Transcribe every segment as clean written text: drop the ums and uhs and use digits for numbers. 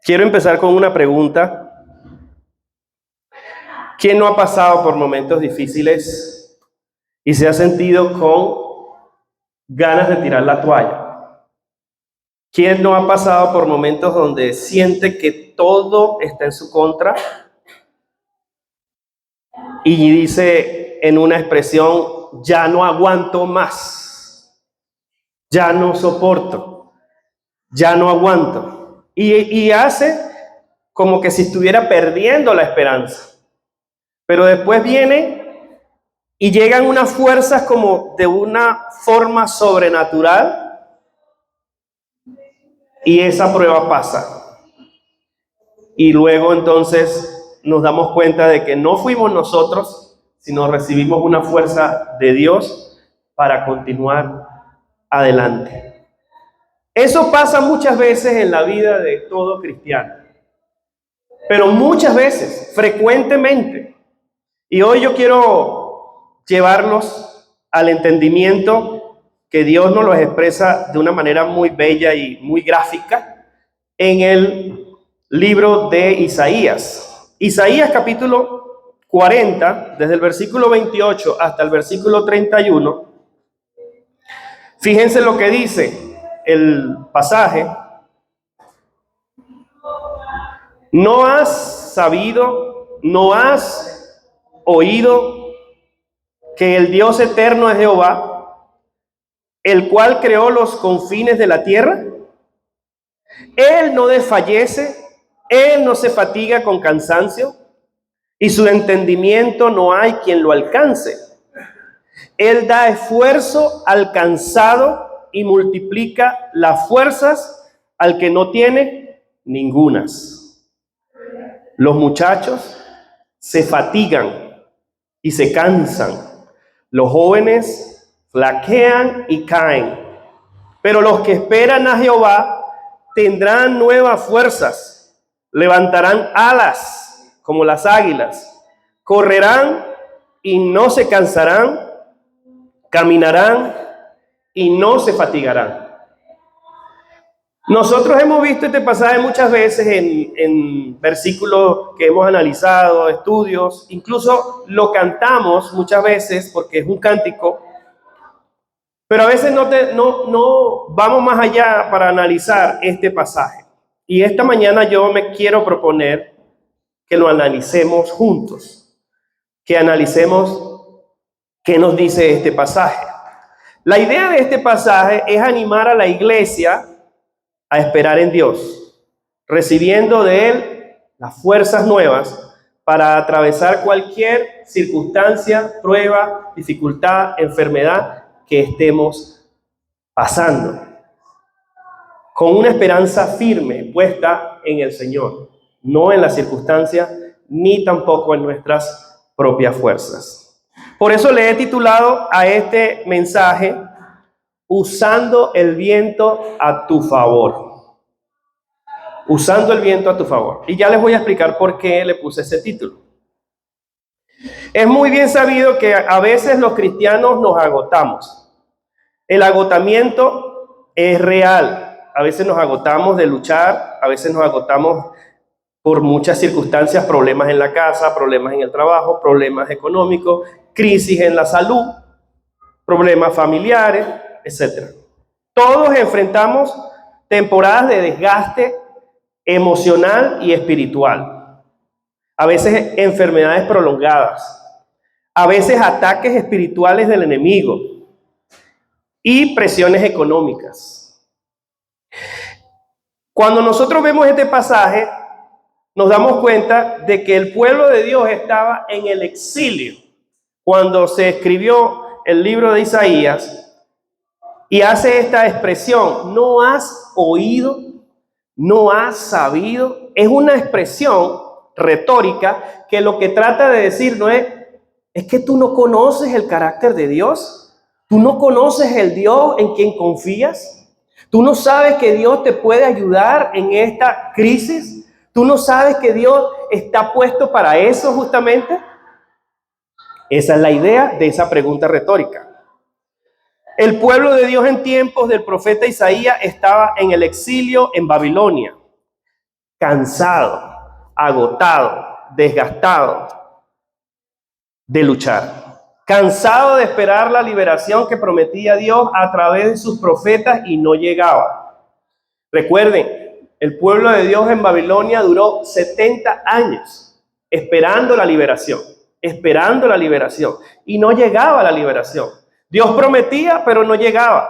Quiero empezar con una pregunta. ¿Quién no ha pasado por momentos difíciles y se ha sentido con ganas de tirar la toalla? ¿Quién no ha pasado por momentos donde siente que todo está en su contra y dice en una expresión, ya no aguanto más, ya no soporto, ya no aguanto? Y hace como que si estuviera perdiendo la esperanza. Pero después viene y llegan unas fuerzas como de una forma sobrenatural y esa prueba pasa. Y luego entonces nos damos cuenta de que no fuimos nosotros, sino recibimos una fuerza de Dios para continuar adelante. Eso pasa muchas veces en la vida de todo cristiano, pero muchas veces, frecuentemente. Y hoy yo quiero llevarlos al entendimiento que Dios nos lo expresa de una manera muy bella y muy gráfica en el libro de Isaías. Isaías capítulo 40, desde el versículo 28 hasta el versículo 31. Fíjense lo que dice el pasaje. ¿No has sabido, no has oído que el Dios eterno es Jehová, el cual creó los confines de la tierra? Él no desfallece, Él no se fatiga con cansancio, y su entendimiento no hay quien lo alcance. Él da esfuerzo al cansado y multiplica las fuerzas al que no tiene ningunas. Los muchachos se fatigan y se cansan. Los jóvenes flaquean y caen. Pero los que esperan a Jehová tendrán nuevas fuerzas, levantarán alas como las águilas, correrán y no se cansarán, caminarán y no se fatigarán. Nosotros hemos visto este pasaje muchas veces en versículos que hemos analizado, estudios, incluso lo cantamos muchas veces porque es un cántico, pero a veces no vamos más allá para analizar este pasaje. Y esta mañana yo me quiero proponer que lo analicemos juntos, que analicemos qué nos dice este pasaje. La idea de este pasaje es animar a la iglesia a esperar en Dios, recibiendo de Él las fuerzas nuevas para atravesar cualquier circunstancia, prueba, dificultad, enfermedad que estemos pasando, con una esperanza firme puesta en el Señor, no en las circunstancias ni tampoco en nuestras propias fuerzas. Por eso le he titulado a este mensaje, Usando el viento a tu favor. Usando el viento a tu favor. Y ya les voy a explicar por qué le puse ese título. Es muy bien sabido que a veces los cristianos nos agotamos. El agotamiento es real. A veces nos agotamos de luchar, a veces nos agotamos por muchas circunstancias, problemas en la casa, problemas en el trabajo, problemas económicos, crisis en la salud, problemas familiares, etc. Todos enfrentamos temporadas de desgaste emocional y espiritual. A veces enfermedades prolongadas, a veces ataques espirituales del enemigo y presiones económicas. Cuando nosotros vemos este pasaje, nos damos cuenta de que el pueblo de Dios estaba en el exilio cuando se escribió el libro de Isaías, y hace esta expresión, no has oído, no has sabido. Es una expresión retórica que lo que trata de decir no es que tú no conoces el carácter de Dios, tú no conoces el Dios en quien confías, tú no sabes que Dios te puede ayudar en esta crisis, tú no sabes que Dios está puesto para eso justamente. Esa es la idea de esa pregunta retórica. El pueblo de Dios en tiempos del profeta Isaías estaba en el exilio en Babilonia. cansado, agotado, desgastado de luchar. Cansado de esperar la liberación que prometía Dios a través de sus profetas y no llegaba. Recuerden, el pueblo de Dios en Babilonia duró 70 años esperando la liberación y no llegaba la liberación. Dios prometía, pero no llegaba.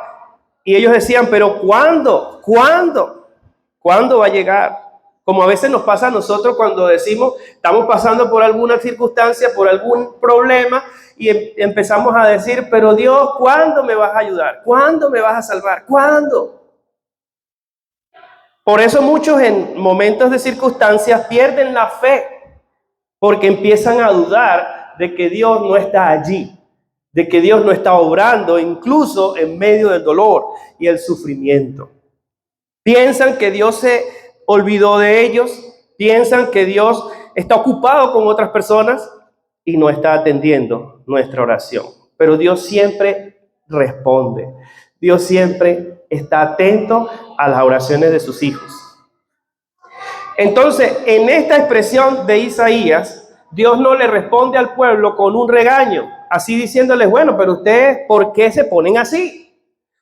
Y ellos decían, pero ¿cuándo? ¿Cuándo va a llegar? Como a veces nos pasa a nosotros cuando decimos, estamos pasando por alguna circunstancia, por algún problema, y empezamos a decir, pero Dios, ¿cuándo me vas a ayudar? ¿Cuándo me vas a salvar? ¿Cuándo? Por eso muchos en momentos de circunstancias pierden la fe, porque empiezan a dudar de que Dios no está allí, de que Dios no está obrando, incluso en medio del dolor y el sufrimiento. Piensan que Dios se olvidó de ellos, piensan que Dios está ocupado con otras personas y no está atendiendo nuestra oración. Pero Dios siempre responde. Dios siempre está atento a las oraciones de sus hijos. Entonces, en esta expresión de Isaías, Dios no le responde al pueblo con un regaño, así diciéndoles, bueno, pero ustedes, ¿por qué se ponen así?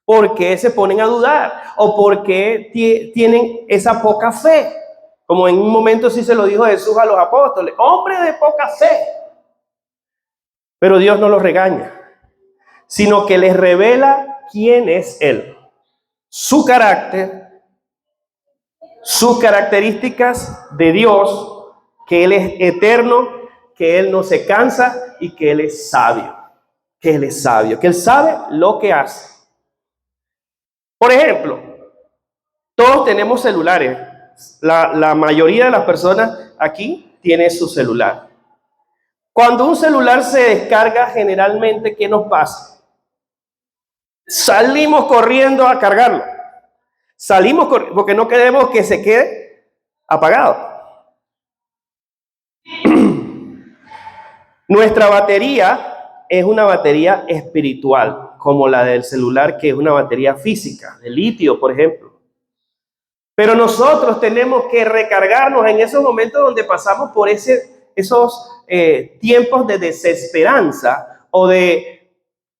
¿Por qué se ponen a dudar? ¿O por qué tienen esa poca fe? Como en un momento sí se lo dijo Jesús a los apóstoles, hombre de poca fe. Pero Dios no los regaña, sino que les revela quién es Él, su carácter, sus características de Dios, que Él es eterno, que Él no se cansa y que Él es sabio, que Él sabe lo que hace. Por ejemplo, todos tenemos celulares. La mayoría de las personas aquí tiene su celular. Cuando un celular se descarga, generalmente, ¿qué nos pasa? Salimos corriendo a cargarlo. Salimos corriendo porque no queremos que se quede apagado. Nuestra batería es una batería espiritual, como la del celular, que es una batería física, de litio, por ejemplo. Pero nosotros tenemos que recargarnos en esos momentos donde pasamos por esos tiempos de desesperanza o de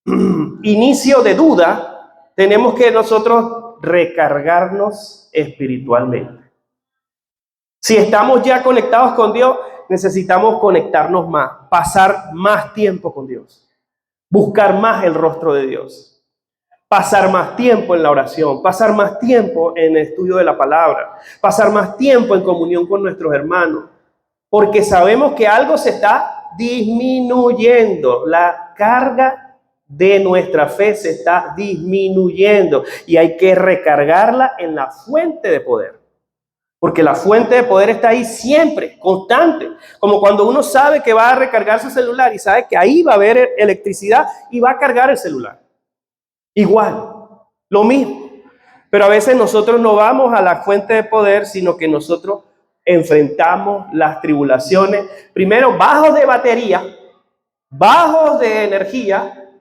inicio de duda. Tenemos que nosotros recargarnos espiritualmente. Si estamos ya conectados con Dios, necesitamos conectarnos más, pasar más tiempo con Dios, buscar más el rostro de Dios, pasar más tiempo en la oración, pasar más tiempo en el estudio de la palabra, pasar más tiempo en comunión con nuestros hermanos, porque sabemos que algo se está disminuyendo, la carga de nuestra fe se está disminuyendo y hay que recargarla en la fuente de poder. Porque la fuente de poder está ahí siempre, constante. Como cuando uno sabe que va a recargar su celular y sabe que ahí va a haber electricidad y va a cargar el celular. Igual, lo mismo. Pero a veces nosotros no vamos a la fuente de poder, sino que nosotros enfrentamos las tribulaciones, primero bajos de batería, bajos de energía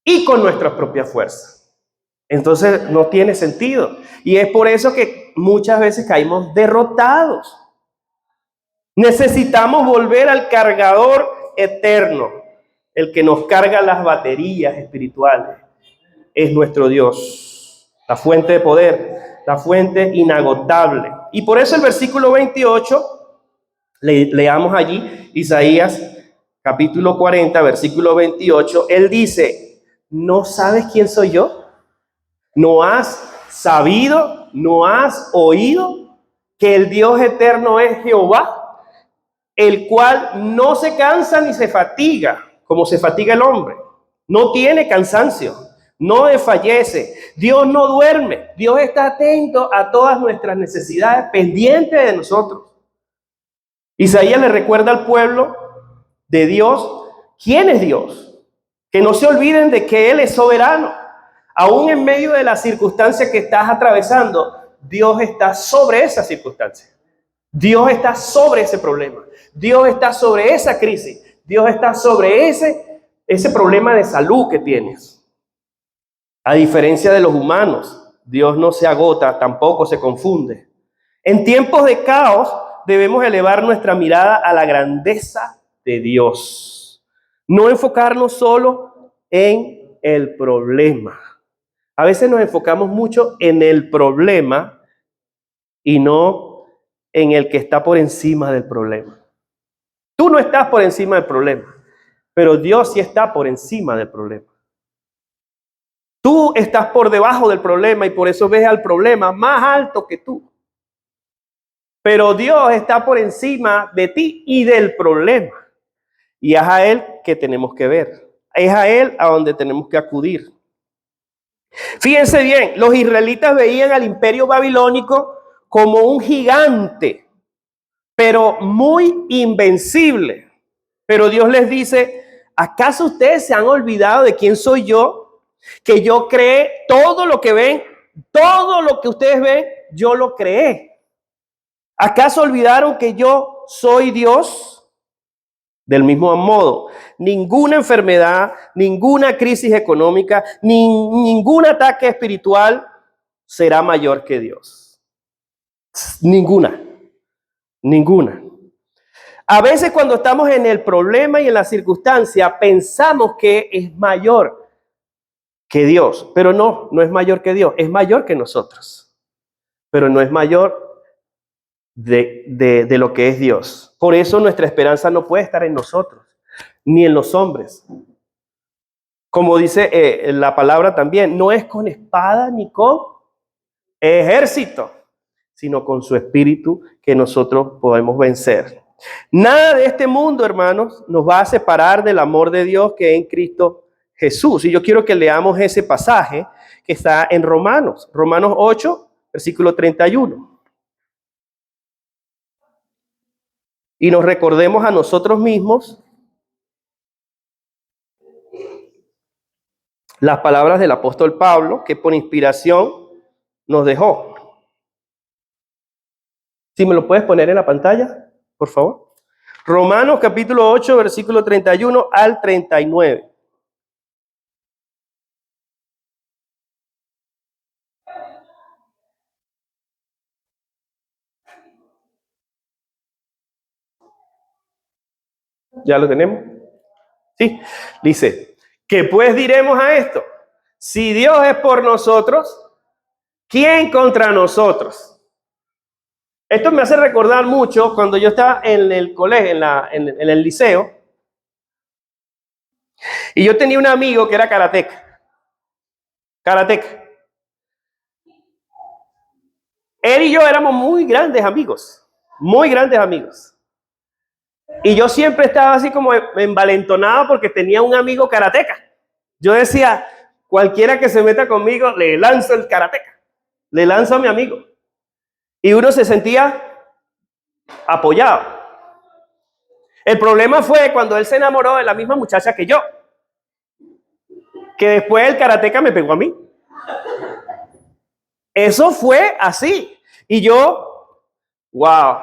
y con nuestras propias fuerzas. Entonces no tiene sentido. Y es por eso que muchas veces caímos derrotados. Necesitamos volver al cargador eterno, el que nos carga las baterías espirituales. Es nuestro Dios, la fuente de poder, la fuente inagotable. Y por eso el versículo 28, leamos allí Isaías capítulo 40, versículo 28, él dice, ¿no sabes quién soy yo? ¿No has sabido, no has oído que el Dios eterno es Jehová, el cual no se cansa ni se fatiga, como se fatiga el hombre? No tiene cansancio, no desfallece. Dios no duerme. Dios está atento a todas nuestras necesidades, pendiente de nosotros. Isaías le recuerda al pueblo de Dios, ¿quién es Dios? Que no se olviden de que Él es soberano. Aún en medio de la circunstancia que estás atravesando, Dios está sobre esa circunstancia. Dios está sobre ese problema. Dios está sobre esa crisis. Dios está sobre ese problema de salud que tienes. A diferencia de los humanos, Dios no se agota, tampoco se confunde. En tiempos de caos debemos elevar nuestra mirada a la grandeza de Dios. No enfocarnos solo en el problema. A veces nos enfocamos mucho en el problema y no en el que está por encima del problema. Tú no estás por encima del problema, pero Dios sí está por encima del problema. Tú estás por debajo del problema y por eso ves al problema más alto que tú. Pero Dios está por encima de ti y del problema. Y es a Él que tenemos que ver. Es a Él a donde tenemos que acudir. Fíjense bien, los israelitas veían al imperio babilónico como un gigante, pero muy invencible. Pero Dios les dice, ¿acaso ustedes se han olvidado de quién soy yo? Que yo creé todo lo que ven, todo lo que ustedes ven, yo lo creé. ¿Acaso olvidaron que yo soy Dios? Del mismo modo, ninguna enfermedad, ninguna crisis económica, ningún ataque espiritual será mayor que Dios. Ninguna. A veces cuando estamos en el problema y en la circunstancia, pensamos que es mayor que Dios, pero no es mayor que Dios, es mayor que nosotros, pero no es mayor de lo que es Dios. Por eso nuestra esperanza no puede estar en nosotros, ni en los hombres. Como dice la palabra también, no es con espada ni con ejército, sino con su espíritu que nosotros podemos vencer. Nada de este mundo, hermanos, nos va a separar del amor de Dios que es en Cristo Jesús. Y yo quiero que leamos ese pasaje que está en Romanos 8, versículo 31. Y nos recordemos a nosotros mismos las palabras del apóstol Pablo, que por inspiración nos dejó. Si me lo puedes poner en la pantalla, por favor. Romanos capítulo 8, versículo 31 al 39. ¿Ya lo tenemos? Sí. Dice, ¿qué pues diremos a esto? Si Dios es por nosotros, ¿quién contra nosotros? Esto me hace recordar mucho cuando yo estaba en el colegio, en el liceo, y yo tenía un amigo que era karateca. Él y yo éramos muy grandes amigos. Y yo siempre estaba así como envalentonado porque tenía un amigo karateca. Yo decía, cualquiera que se meta conmigo, le lanzo el karateca. Le lanzo a mi amigo. Y uno se sentía apoyado. El problema fue cuando él se enamoró de la misma muchacha que yo. Que después el karateca me pegó a mí. Eso fue así. Y yo, wow,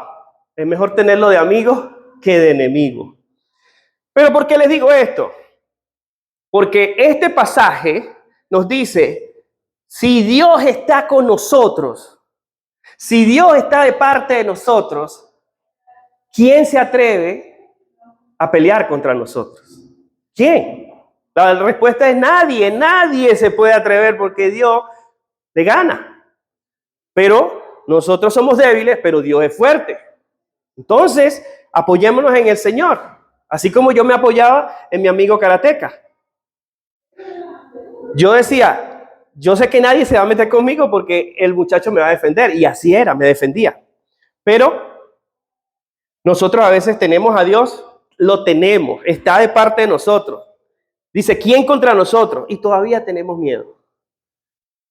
es mejor tenerlo de amigo que de enemigo. Pero ¿por qué les digo esto? Porque este pasaje nos dice, si Dios está con nosotros, si Dios está de parte de nosotros, ¿quién se atreve a pelear contra nosotros? ¿Quién? La respuesta es nadie se puede atrever porque Dios le gana. Pero nosotros somos débiles, pero Dios es fuerte. Entonces, apoyémonos en el Señor, así como yo me apoyaba en mi amigo karateca. Yo decía, yo sé que nadie se va a meter conmigo porque el muchacho me va a defender. Y así era, me defendía. Pero nosotros a veces tenemos a Dios, lo tenemos, está de parte de nosotros. Dice, ¿quién contra nosotros? Y todavía tenemos miedo.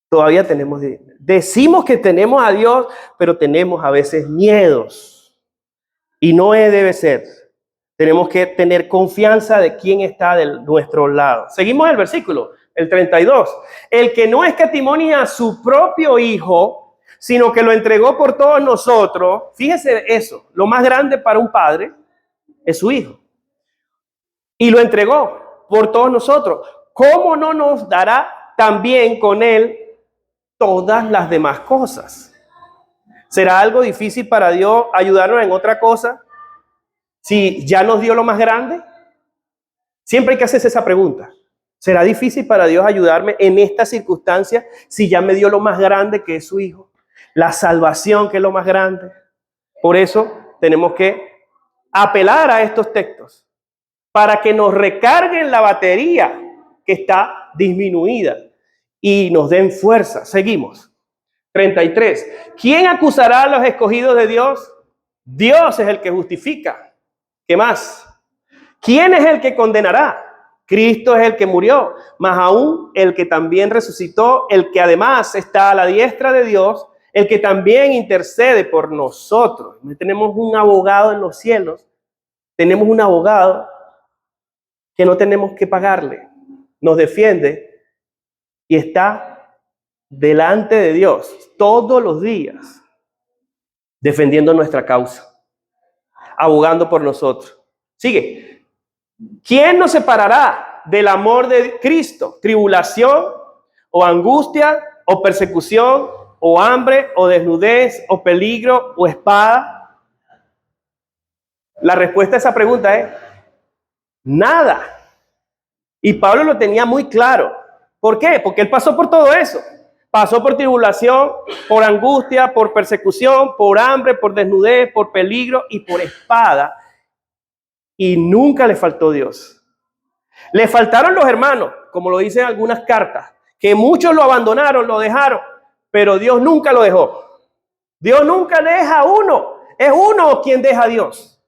Todavía tenemos, decimos que tenemos a Dios, pero tenemos a veces miedos. Y no debe ser. Tenemos que tener confianza de quién está de nuestro lado. Seguimos el versículo, el 32. El que no escatimó ni a su propio hijo, sino que lo entregó por todos nosotros. Fíjese eso, lo más grande para un padre es su hijo. Y lo entregó por todos nosotros. ¿Cómo no nos dará también con él todas las demás cosas? ¿Será algo difícil para Dios ayudarnos en otra cosa si ya nos dio lo más grande? Siempre hay que hacerse esa pregunta. ¿Será difícil para Dios ayudarme en esta circunstancia si ya me dio lo más grande que es su Hijo? La salvación, que es lo más grande. Por eso tenemos que apelar a estos textos para que nos recarguen la batería que está disminuida y nos den fuerza. Seguimos. 33. ¿Quién acusará a los escogidos de Dios? Dios es el que justifica. ¿Qué más? ¿Quién es el que condenará? Cristo es el que murió, más aún el que también resucitó, el que además está a la diestra de Dios, el que también intercede por nosotros. Tenemos un abogado en los cielos, tenemos un abogado que no tenemos que pagarle, nos defiende y está delante de Dios todos los días, defendiendo nuestra causa, abogando por nosotros. Sigue. ¿Quién nos separará del amor de Cristo? ¿Tribulación o angustia o persecución o hambre o desnudez o peligro o espada? La respuesta a esa pregunta es nada. Y Pablo lo tenía muy claro. ¿Por qué? Porque él pasó por todo eso. Pasó por tribulación, por angustia, por persecución, por hambre, por desnudez, por peligro y por espada. Y nunca le faltó Dios. Le faltaron los hermanos, como lo dicen algunas cartas, que muchos lo abandonaron, lo dejaron, pero Dios nunca lo dejó. Dios nunca deja a uno. Es uno quien deja a Dios.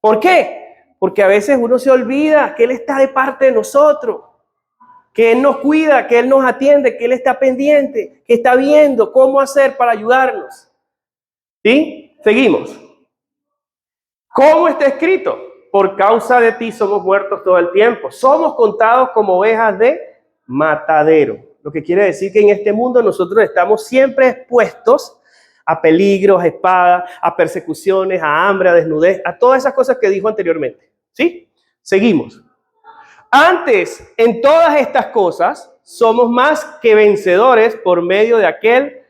¿Por qué? Porque a veces uno se olvida que Él está de parte de nosotros, que Él nos cuida, que Él nos atiende, que Él está pendiente, que está viendo cómo hacer para ayudarnos. ¿Sí? Seguimos. ¿Cómo está escrito? Por causa de ti somos muertos todo el tiempo. Somos contados como ovejas de matadero. Lo que quiere decir que en este mundo nosotros estamos siempre expuestos a peligros, a espadas, a persecuciones, a hambre, a desnudez, a todas esas cosas que dijo anteriormente. ¿Sí? Seguimos. Antes, en todas estas cosas, somos más que vencedores por medio de aquel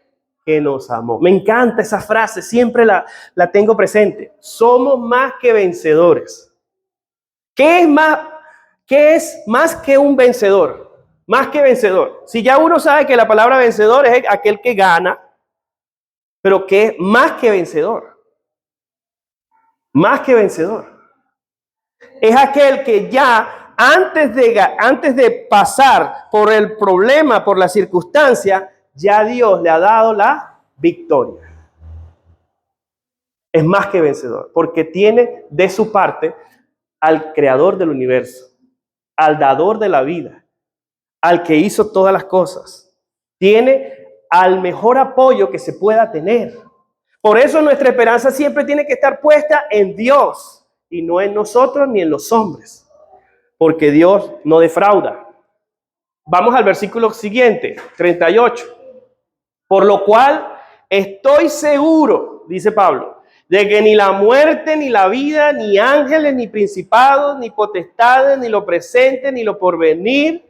que nos amó. Me encanta esa frase, siempre la tengo presente. Somos más que vencedores. ¿Qué es más que un vencedor? Más que vencedor. Si ya uno sabe que la palabra vencedor es aquel que gana, pero ¿qué es más que vencedor? Más que vencedor. Es aquel que ya antes de pasar por el problema, por la circunstancia, ya Dios le ha dado la victoria. Es más que vencedor, porque tiene de su parte al creador del universo, al dador de la vida, al que hizo todas las cosas. Tiene al mejor apoyo que se pueda tener. Por eso nuestra esperanza siempre tiene que estar puesta en Dios y no en nosotros ni en los hombres, porque Dios no defrauda. Vamos al versículo siguiente, 38. Por lo cual estoy seguro, dice Pablo, de que ni la muerte, ni la vida, ni ángeles, ni principados, ni potestades, ni lo presente, ni lo porvenir.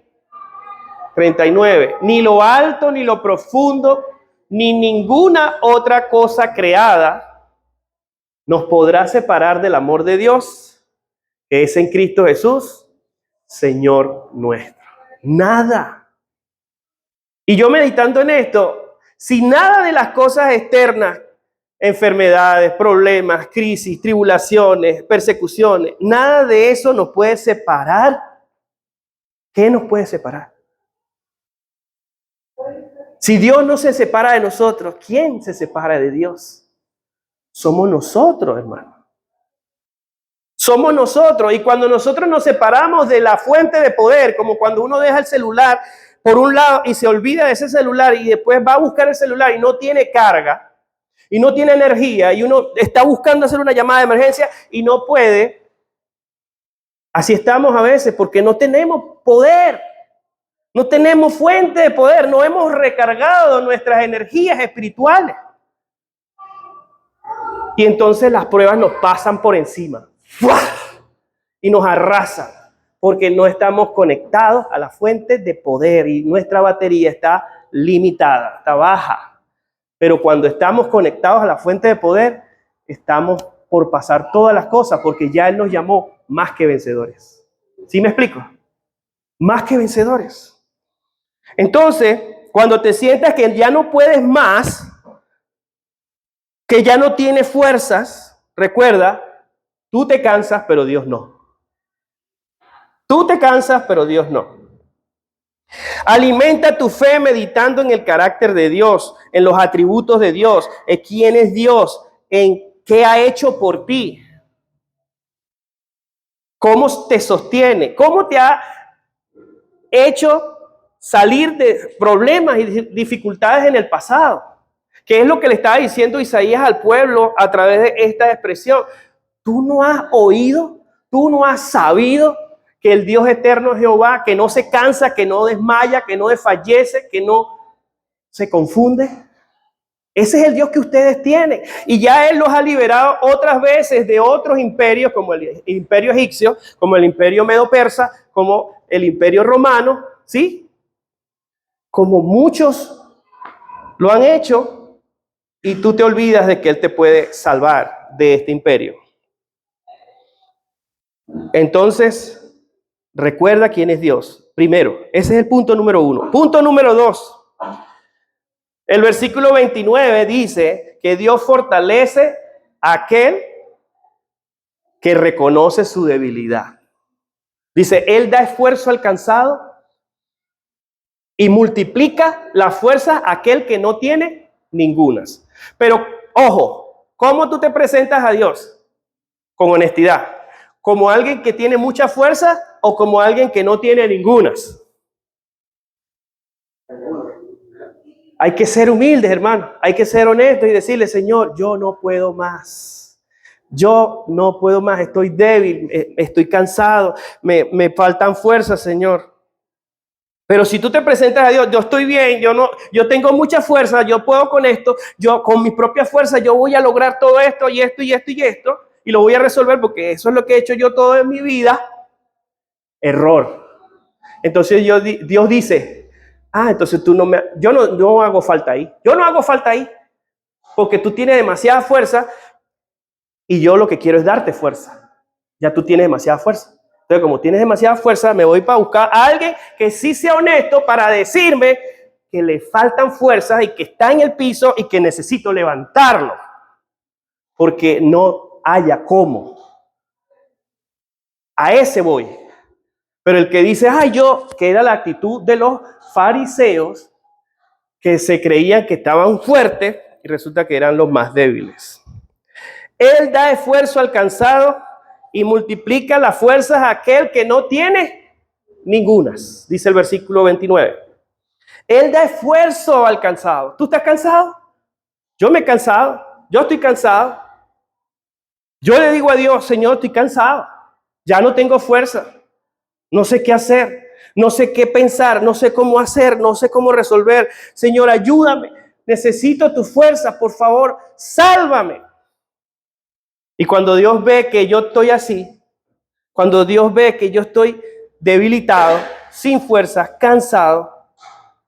39. Ni lo alto, ni lo profundo, ni ninguna otra cosa creada nos podrá separar del amor de Dios, que es en Cristo Jesús, Señor nuestro. Nada. Y yo meditando en esto, si nada de las cosas externas, enfermedades, problemas, crisis, tribulaciones, persecuciones, nada de eso nos puede separar, ¿qué nos puede separar? Si Dios no se separa de nosotros, ¿quién se separa de Dios? Somos nosotros, hermano. Somos nosotros. Y cuando nosotros nos separamos de la fuente de poder, como cuando uno deja el celular por un lado y se olvida de ese celular y después va a buscar el celular y no tiene carga y no tiene energía y uno está buscando hacer una llamada de emergencia y no puede. Así estamos a veces porque no tenemos poder. No tenemos fuente de poder, no hemos recargado nuestras energías espirituales. Y entonces las pruebas nos pasan por encima. ¡Fua! Y nos arrasan, porque no estamos conectados a la fuente de poder y nuestra batería está limitada, está baja. Pero cuando estamos conectados a la fuente de poder, estamos por pasar todas las cosas, porque ya Él nos llamó más que vencedores. ¿Sí me explico? Más que vencedores. Entonces, cuando te sientas que ya no puedes más, que ya no tienes fuerzas, recuerda, tú te cansas, pero Dios no. Tú te cansas, pero Dios no. Alimenta tu fe meditando en el carácter de Dios, en los atributos de Dios, en quién es Dios, en qué ha hecho por ti, cómo te sostiene, cómo te ha hecho salir de problemas y dificultades en el pasado, que es lo que le estaba diciendo Isaías al pueblo a través de esta expresión. Tú no has oído, tú no has sabido que el Dios eterno es Jehová, que no se cansa, que no desmaya, que no desfallece, que no se confunde. Ese es el Dios que ustedes tienen. Y ya Él los ha liberado otras veces de otros imperios, como el imperio egipcio, como el imperio medo-persa, como el imperio romano, ¿sí? Como muchos lo han hecho, y tú te olvidas de que Él te puede salvar de este imperio. Entonces, recuerda quién es Dios. Primero, ese es el punto número 1. Punto número 2. El versículo 29 dice que Dios fortalece a aquel que reconoce su debilidad. Dice, Él da esfuerzo al cansado y multiplica la fuerza a aquel que no tiene ningunas. Pero, ojo, ¿cómo tú te presentas a Dios? Con honestidad. ¿Como alguien que tiene mucha fuerza o como alguien que no tiene ningunas? Hay que ser humildes, hermano. Hay que ser honestos y decirle, Señor, yo no puedo más. Yo no puedo más. Estoy débil, estoy cansado, me faltan fuerzas, Señor. Pero si tú te presentas a Dios, yo estoy bien, yo tengo mucha fuerza, yo puedo con esto, yo con mi propia fuerza, yo voy a lograr todo esto y esto y esto y esto, y lo voy a resolver porque eso es lo que he hecho yo todo en mi vida. Error. Entonces Dios dice, entonces yo no hago falta ahí. Yo no hago falta ahí porque tú tienes demasiada fuerza y yo lo que quiero es darte fuerza. Ya tú tienes demasiada fuerza. Entonces, como tienes demasiada fuerza, me voy para buscar a alguien que sí sea honesto para decirme que le faltan fuerzas y que está en el piso y que necesito levantarlo. Porque no haya cómo. A ese voy. Pero el que dice, que era la actitud de los fariseos, que se creían que estaban fuertes y resulta que eran los más débiles. Él da esfuerzo al cansado y multiplica las fuerzas a aquel que no tiene ningunas, dice el versículo 29. Él da esfuerzo al cansado. ¿Tú estás cansado? Yo me he cansado. Yo estoy cansado. Yo le digo a Dios, Señor, estoy cansado. Ya no tengo fuerza. No sé qué hacer. No sé qué pensar. No sé cómo hacer. No sé cómo resolver. Señor, ayúdame. Necesito tu fuerza. Por favor, sálvame. Y cuando Dios ve que yo estoy así, cuando Dios ve que yo estoy debilitado, sin fuerzas, cansado,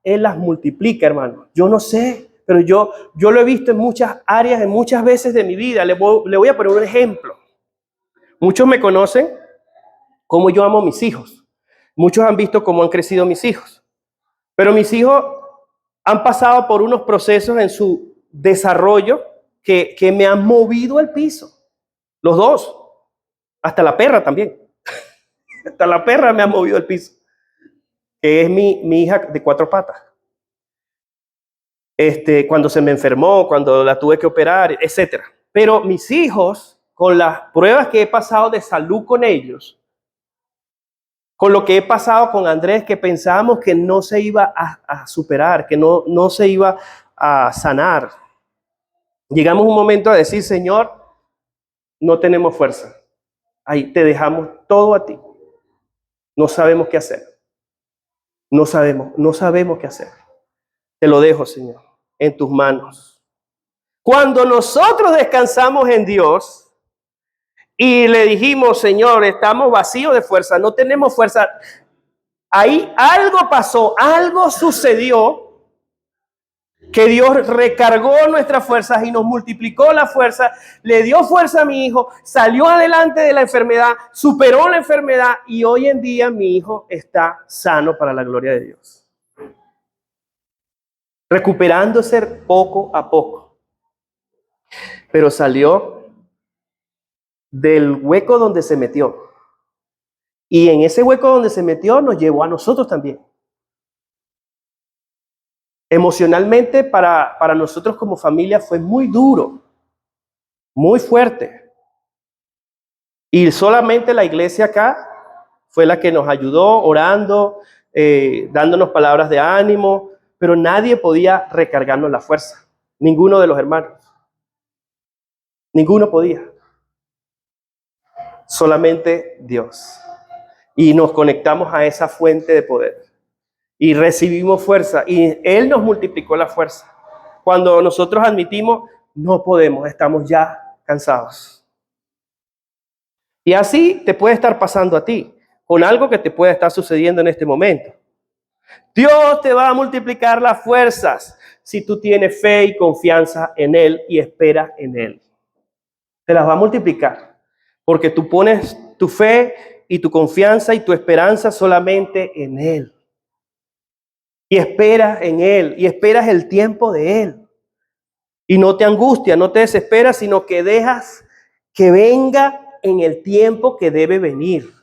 Él las multiplica, hermano. Yo no sé, pero yo lo he visto en muchas áreas, en muchas veces de mi vida. Le voy a poner un ejemplo. Muchos me conocen como yo amo a mis hijos. Muchos han visto cómo han crecido mis hijos. Pero mis hijos han pasado por unos procesos en su desarrollo que me han movido el piso. Los dos. Hasta la perra también. Hasta la perra me ha movido el piso. Que es mi hija de 4 patas. Cuando se me enfermó, cuando la tuve que operar, etc. Pero mis hijos, con las pruebas que he pasado de salud con ellos, con lo que he pasado con Andrés, que pensábamos que no se iba a superar, que no se iba a sanar, llegamos un momento a decir, Señor, no tenemos fuerza. Ahí te dejamos todo a ti. No sabemos qué hacer. No sabemos qué hacer. Te lo dejo, Señor, en tus manos. Cuando nosotros descansamos en Dios y le dijimos, Señor, estamos vacíos de fuerza, no tenemos fuerza, ahí algo pasó, algo sucedió Que Dios recargó nuestras fuerzas y nos multiplicó la fuerza, le dio fuerza a mi hijo, salió adelante de la enfermedad, superó la enfermedad y hoy en día mi hijo está sano para la gloria de Dios. Recuperándose poco a poco. Pero salió del hueco donde se metió. Y en ese hueco donde se metió nos llevó a nosotros también. Emocionalmente para nosotros como familia fue muy duro, muy fuerte. Y solamente la iglesia acá fue la que nos ayudó orando, dándonos palabras de ánimo, pero nadie podía recargarnos la fuerza. Ninguno de los hermanos. Ninguno podía. Solamente Dios. Y nos conectamos a esa fuente de poder. Y recibimos fuerza. Y Él nos multiplicó la fuerza. Cuando nosotros admitimos, no podemos, estamos ya cansados. Y así te puede estar pasando a ti, con algo que te puede estar sucediendo en este momento. Dios te va a multiplicar las fuerzas si tú tienes fe y confianza en Él y esperas en Él. Te las va a multiplicar, porque tú pones tu fe y tu confianza y tu esperanza solamente en Él. Y esperas en Él, y esperas el tiempo de Él. Y no te angustias, no te desesperas, sino que dejas que venga en el tiempo que debe venir.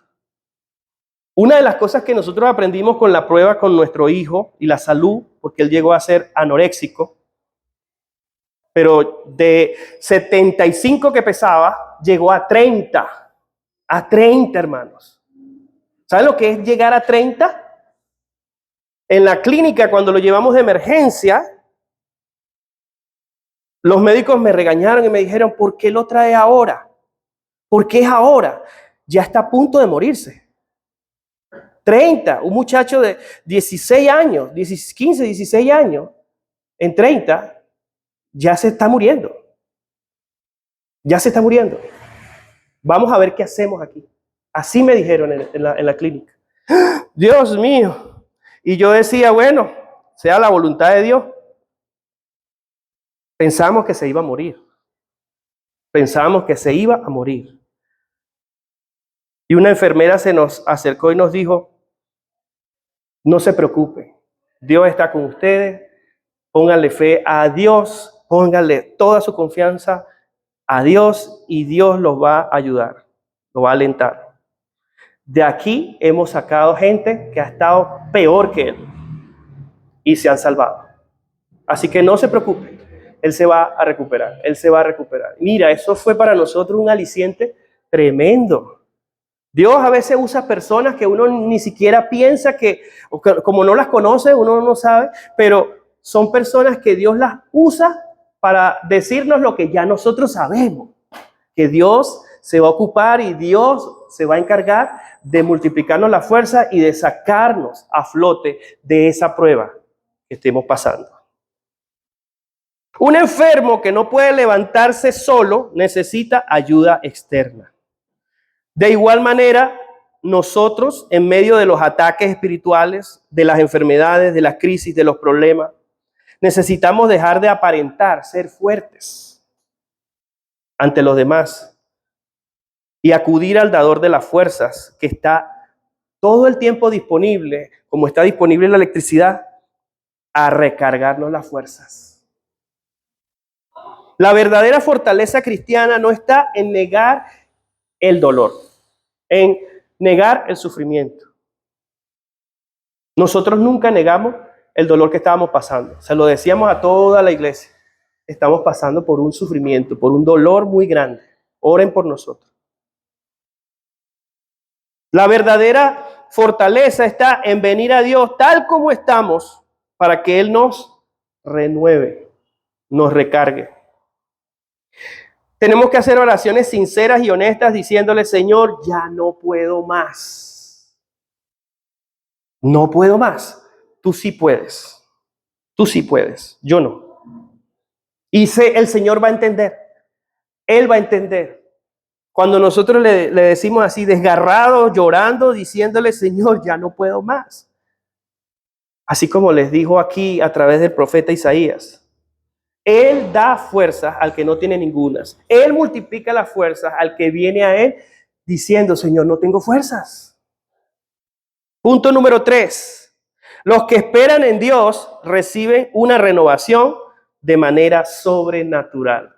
Una de las cosas que nosotros aprendimos con la prueba con nuestro hijo y la salud, porque él llegó a ser anoréxico, pero de 75 que pesaba, llegó a 30. A 30, hermanos. ¿Saben lo que es llegar a 30? En la clínica, cuando lo llevamos de emergencia, los médicos me regañaron y me dijeron, ¿por qué lo trae ahora? ¿Por qué es ahora? Ya está a punto de morirse. 30, un muchacho de 16 años, 15, 16 años, en 30, ya se está muriendo. Ya se está muriendo. Vamos a ver qué hacemos aquí. Así me dijeron en la clínica. Dios mío. Y yo decía, bueno, sea la voluntad de Dios. Pensamos que se iba a morir. Pensamos que se iba a morir. Y una enfermera se nos acercó y nos dijo, no se preocupe, Dios está con ustedes, pónganle fe a Dios, pónganle toda su confianza a Dios y Dios los va a ayudar, los va a alentar. De aquí hemos sacado gente que ha estado peor que él y se han salvado. Así que no se preocupe, él se va a recuperar, él se va a recuperar. Mira, eso fue para nosotros un aliciente tremendo. Dios a veces usa personas que uno ni siquiera piensa que, como no las conoce, uno no sabe, pero son personas que Dios las usa para decirnos lo que ya nosotros sabemos, que Dios se va a ocupar y Dios se va a encargar de multiplicarnos la fuerza y de sacarnos a flote de esa prueba que estemos pasando. Un enfermo que no puede levantarse solo necesita ayuda externa. De igual manera, nosotros, en medio de los ataques espirituales, de las enfermedades, de las crisis, de los problemas, necesitamos dejar de aparentar ser fuertes ante los demás y acudir al dador de las fuerzas, que está todo el tiempo disponible, como está disponible la electricidad, a recargarnos las fuerzas. La verdadera fortaleza cristiana no está en negar el dolor, en negar el sufrimiento. Nosotros nunca negamos el dolor que estábamos pasando. Se lo decíamos a toda la iglesia. Estamos pasando por un sufrimiento, por un dolor muy grande. Oren por nosotros. La verdadera fortaleza está en venir a Dios tal como estamos para que Él nos renueve, nos recargue. Tenemos que hacer oraciones sinceras y honestas diciéndole, Señor, ya no puedo más. No puedo más. Tú sí puedes. Tú sí puedes. Yo no. Y el Señor va a entender. Él va a entender. Cuando nosotros le decimos así, desgarrados, llorando, diciéndole, Señor, ya no puedo más. Así como les dijo aquí a través del profeta Isaías. Él da fuerzas al que no tiene ningunas. Él multiplica las fuerzas al que viene a Él diciendo, Señor, no tengo fuerzas. Punto número 3. Los que esperan en Dios reciben una renovación de manera sobrenatural.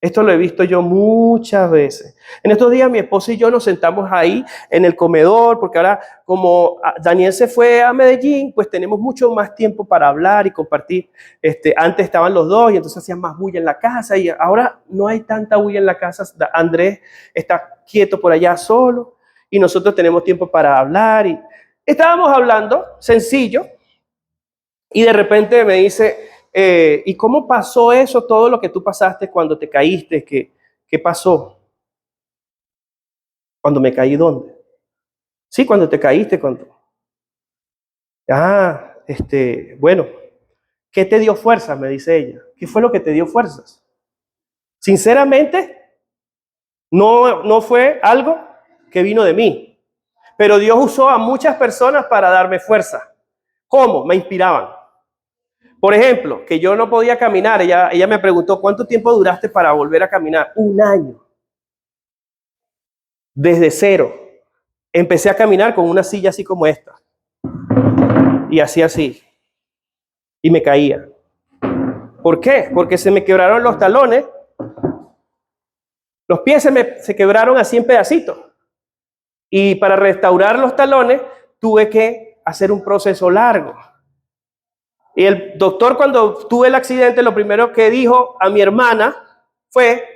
Esto lo he visto yo muchas veces. En estos días mi esposa y yo nos sentamos ahí en el comedor, porque ahora como Daniel se fue a Medellín, pues tenemos mucho más tiempo para hablar y compartir. Antes estaban los dos y entonces hacían más bulla en la casa y ahora no hay tanta bulla en la casa. Andrés está quieto por allá solo y nosotros tenemos tiempo para hablar. Y estábamos hablando sencillo y de repente me dice... ¿y cómo pasó eso, todo lo que tú pasaste cuando te caíste? ¿Qué pasó? ¿Cuando me caí dónde? Sí, cuando te caíste, cuando... Bueno, ¿qué te dio fuerzas? Me dice ella. ¿Qué fue lo que te dio fuerzas? Sinceramente, no fue algo que vino de mí, pero Dios usó a muchas personas para darme fuerza. ¿Cómo? Me inspiraban. Por ejemplo, que yo no podía caminar, ella me preguntó, ¿cuánto tiempo duraste para volver a caminar? 1 año. Desde cero. Empecé a caminar con una silla así como esta. Y así. Y me caía. ¿Por qué? Porque se me quebraron los talones. Los pies se quebraron así en pedacitos. Y para restaurar los talones tuve que hacer un proceso largo. Y el doctor, cuando tuve el accidente, lo primero que dijo a mi hermana fue,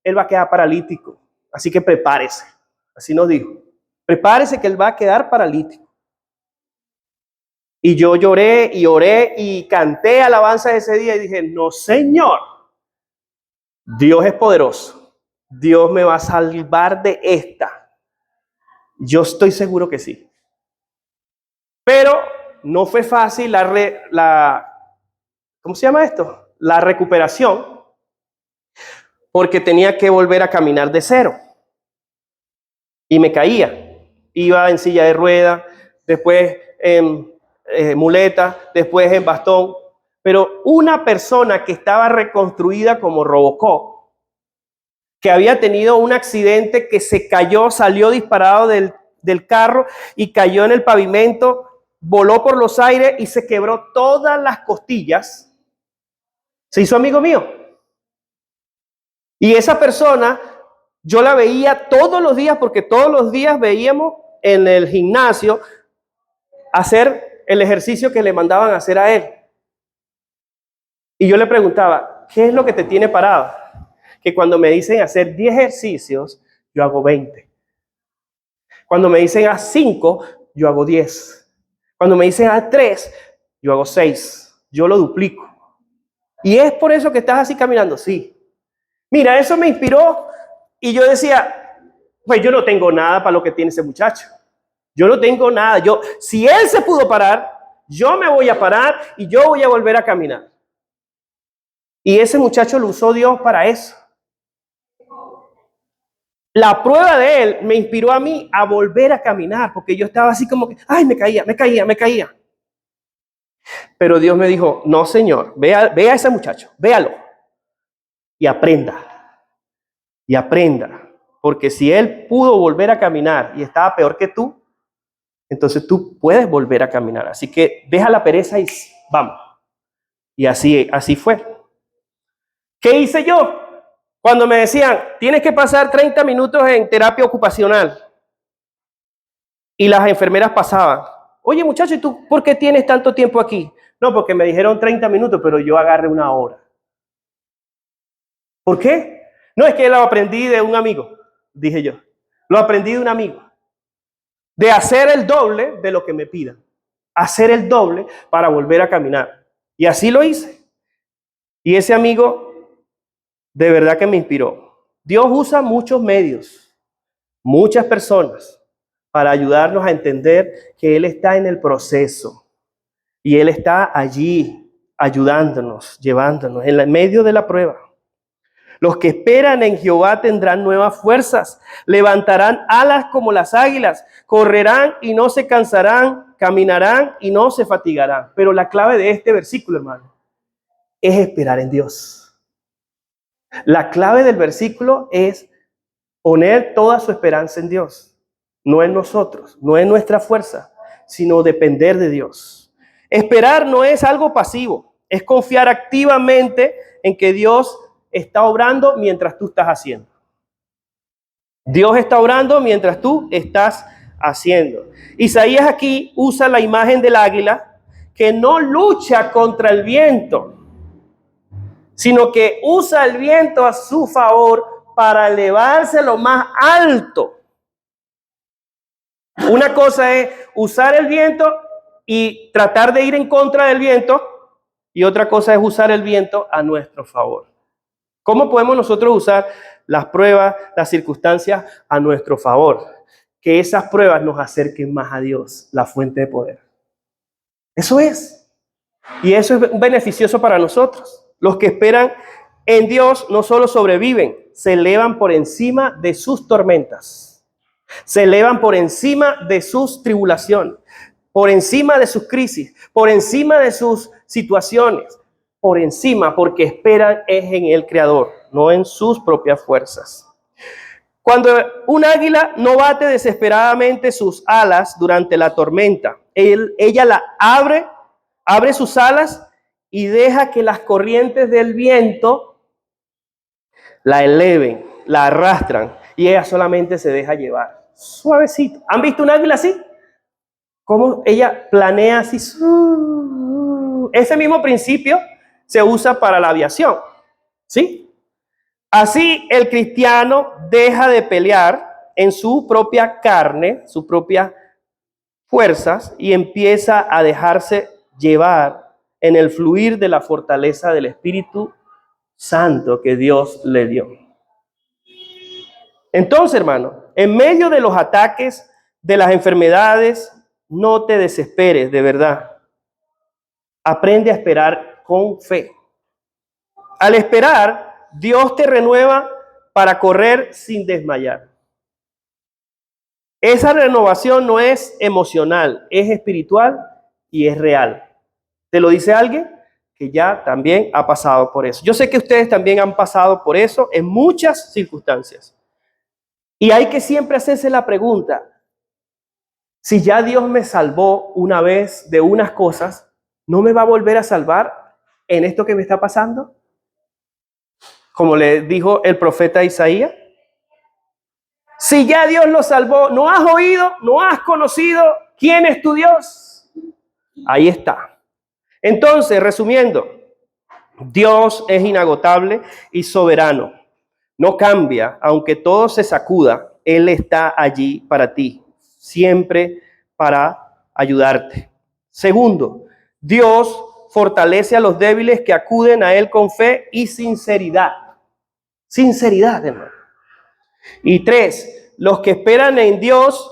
él va a quedar paralítico. Así que prepárese. Así nos dijo. Prepárese que él va a quedar paralítico. Y yo lloré y oré y canté alabanza ese día y dije, no, Señor, Dios es poderoso. Dios me va a salvar de esta. Yo estoy seguro que sí. Pero no fue fácil ¿cómo se llama esto? La recuperación, porque tenía que volver a caminar de cero. Y me caía. Iba en silla de rueda, después en muleta, después en bastón. Pero una persona que estaba reconstruida como Robocop, que había tenido un accidente, que se cayó, salió disparado del carro y cayó en el pavimento, voló por los aires y se quebró todas las costillas, se hizo amigo mío. Y esa persona, yo la veía todos los días, porque todos los días veíamos en el gimnasio hacer el ejercicio que le mandaban a hacer a él. Y yo le preguntaba, ¿qué es lo que te tiene parado? Que cuando me dicen hacer 10 ejercicios, yo hago 20. Cuando me dicen haz 5, yo hago 10. Cuando me dicen haz 3, yo hago 6. Yo lo duplico. ¿Y es por eso que estás así caminando? Sí. Mira, eso me inspiró y yo decía, pues yo no tengo nada para lo que tiene ese muchacho. Yo no tengo nada. Si él se pudo parar, yo me voy a parar y yo voy a volver a caminar. Y ese muchacho lo usó Dios para eso. La prueba de él me inspiró a mí a volver a caminar, porque yo estaba así como que, ay, me caía. Pero Dios me dijo, no, Señor, ve a ese muchacho, véalo y aprenda. Porque si él pudo volver a caminar y estaba peor que tú, entonces tú puedes volver a caminar. Así que deja la pereza y vamos. Y así fue. ¿Qué hice yo? Cuando me decían, tienes que pasar 30 minutos en terapia ocupacional. Y las enfermeras pasaban. Oye, muchacho, ¿y tú por qué tienes tanto tiempo aquí? No, porque me dijeron 30 minutos, pero yo agarré 1 hora. ¿Por qué? No, es que lo aprendí de un amigo, dije yo. Lo aprendí de un amigo. De hacer el doble de lo que me pidan. Hacer el doble para volver a caminar. Y así lo hice. Y ese amigo de verdad que me inspiró. Dios usa muchos medios, muchas personas, para ayudarnos a entender que Él está en el proceso. Y Él está allí ayudándonos, llevándonos en medio de la prueba. Los que esperan en Jehová tendrán nuevas fuerzas, levantarán alas como las águilas, correrán y no se cansarán, caminarán y no se fatigarán. Pero la clave de este versículo, hermano, es esperar en Dios. La clave del versículo es poner toda su esperanza en Dios, no en nosotros, no en nuestra fuerza, sino depender de Dios. Esperar no es algo pasivo, es confiar activamente en que Dios está obrando mientras tú estás haciendo. Dios está obrando mientras tú estás haciendo. Isaías aquí usa la imagen del águila que no lucha contra el viento, sino que usa el viento a su favor para elevarse lo más alto. Una cosa es usar el viento y tratar de ir en contra del viento, y otra cosa es usar el viento a nuestro favor. ¿Cómo podemos nosotros usar las pruebas, las circunstancias a nuestro favor? Que esas pruebas nos acerquen más a Dios, la fuente de poder. Eso es. Y eso es beneficioso para nosotros. Los que esperan en Dios no solo sobreviven, se elevan por encima de sus tormentas. Se elevan por encima de sus tribulaciones, por encima de sus crisis, por encima de sus situaciones, por encima, porque esperan es en el Creador, no en sus propias fuerzas. Cuando un águila no bate desesperadamente sus alas durante la tormenta, ella la abre sus alas y deja que las corrientes del viento la eleven, la arrastran y ella solamente se deja llevar, suavecito. ¿Han visto un águila así? Cómo ella planea así. Ese mismo principio se usa para la aviación, ¿sí? Así el cristiano deja de pelear en su propia carne, sus propias fuerzas, y empieza a dejarse llevar en el fluir de la fortaleza del Espíritu Santo que Dios le dio. Entonces, hermano, en medio de los ataques, de las enfermedades, no te desesperes, de verdad. Aprende a esperar con fe. Al esperar, Dios te renueva para correr sin desmayar. Esa renovación no es emocional, es espiritual y es real. ¿Te lo dice alguien que ya también ha pasado por eso? Yo sé que ustedes también han pasado por eso en muchas circunstancias. Y hay que siempre hacerse la pregunta, si ya Dios me salvó una vez de unas cosas, ¿no me va a volver a salvar en esto que me está pasando? Como le dijo el profeta Isaías. Si ya Dios lo salvó, ¿no has oído, no has conocido quién es tu Dios? Ahí está. Entonces, resumiendo, Dios es inagotable y soberano. No cambia, aunque todo se sacuda, Él está allí para ti, siempre para ayudarte. Segundo, Dios fortalece a los débiles que acuden a Él con fe y sinceridad. Sinceridad, hermano. Y tres, los que esperan en Dios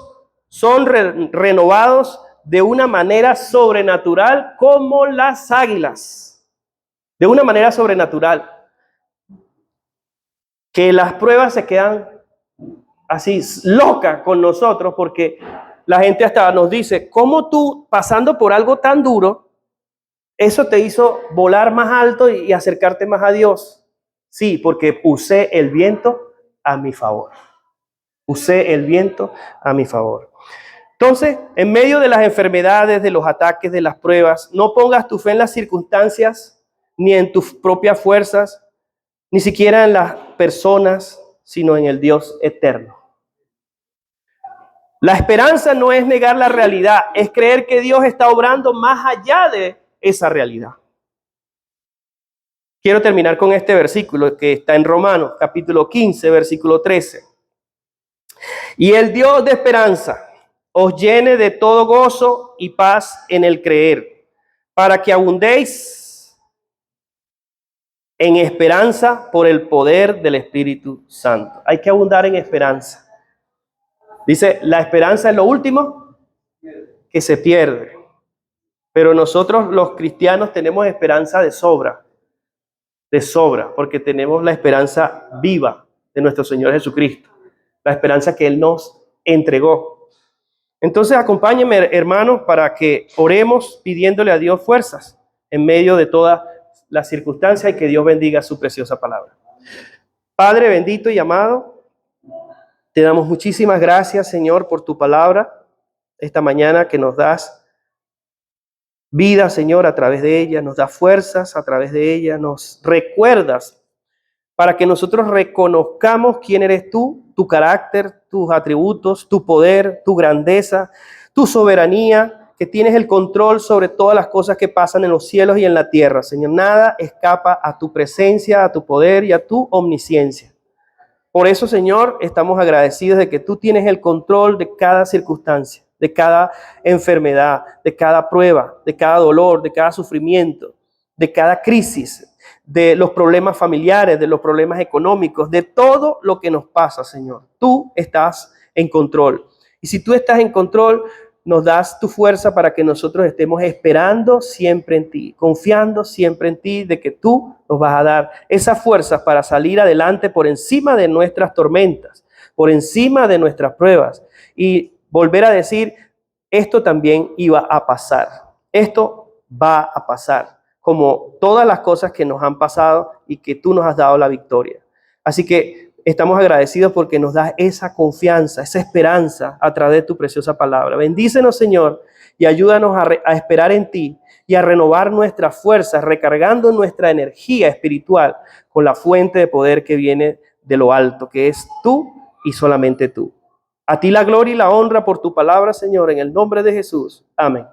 son renovados de una manera sobrenatural como las águilas. De una manera sobrenatural. Que las pruebas se quedan así locas con nosotros porque la gente hasta nos dice, ¿cómo tú pasando por algo tan duro, eso te hizo volar más alto y acercarte más a Dios? Sí, porque usé el viento a mi favor. Usé el viento a mi favor. Entonces, en medio de las enfermedades, de los ataques, de las pruebas, no pongas tu fe en las circunstancias, ni en tus propias fuerzas, ni siquiera en las personas, sino en el Dios eterno. La esperanza no es negar la realidad, es creer que Dios está obrando más allá de esa realidad. Quiero terminar con este versículo que está en Romanos, capítulo 15, versículo 13. Y el Dios de esperanza os llene de todo gozo y paz en el creer, para que abundéis en esperanza por el poder del Espíritu Santo. Hay que abundar en esperanza. Dice, la esperanza es lo último que se pierde. Pero nosotros los cristianos tenemos esperanza de sobra. de sobra, porque tenemos la esperanza viva de nuestro Señor Jesucristo, la esperanza que Él nos entregó. Entonces, acompáñenme, hermanos, para que oremos pidiéndole a Dios fuerzas en medio de toda la circunstancia y que Dios bendiga su preciosa palabra. Padre bendito y amado, te damos muchísimas gracias, Señor, por tu palabra esta mañana, que nos das vida, Señor, a través de ella, nos das fuerzas a través de ella, nos recuerdas para que nosotros reconozcamos quién eres tú, tu carácter, tus atributos, tu poder, tu grandeza, tu soberanía, que tienes el control sobre todas las cosas que pasan en los cielos y en la tierra. Señor, nada escapa a tu presencia, a tu poder y a tu omnisciencia. Por eso, Señor, estamos agradecidos de que tú tienes el control de cada circunstancia, de cada enfermedad, de cada prueba, de cada dolor, de cada sufrimiento, de cada crisis, de los problemas familiares, de los problemas económicos, de todo lo que nos pasa, Señor. Tú estás en control. Y si tú estás en control, nos das tu fuerza para que nosotros estemos esperando siempre en ti, confiando siempre en ti, de que tú nos vas a dar esa fuerza para salir adelante por encima de nuestras tormentas, por encima de nuestras pruebas y volver a decir, esto también iba a pasar, esto va a pasar, como todas las cosas que nos han pasado y que tú nos has dado la victoria. Así que estamos agradecidos porque nos das esa confianza, esa esperanza a través de tu preciosa palabra. Bendícenos, Señor, y ayúdanos a esperar en ti y a renovar nuestras fuerzas, recargando nuestra energía espiritual con la fuente de poder que viene de lo alto, que es tú y solamente tú. A ti la gloria y la honra por tu palabra, Señor, en el nombre de Jesús. Amén.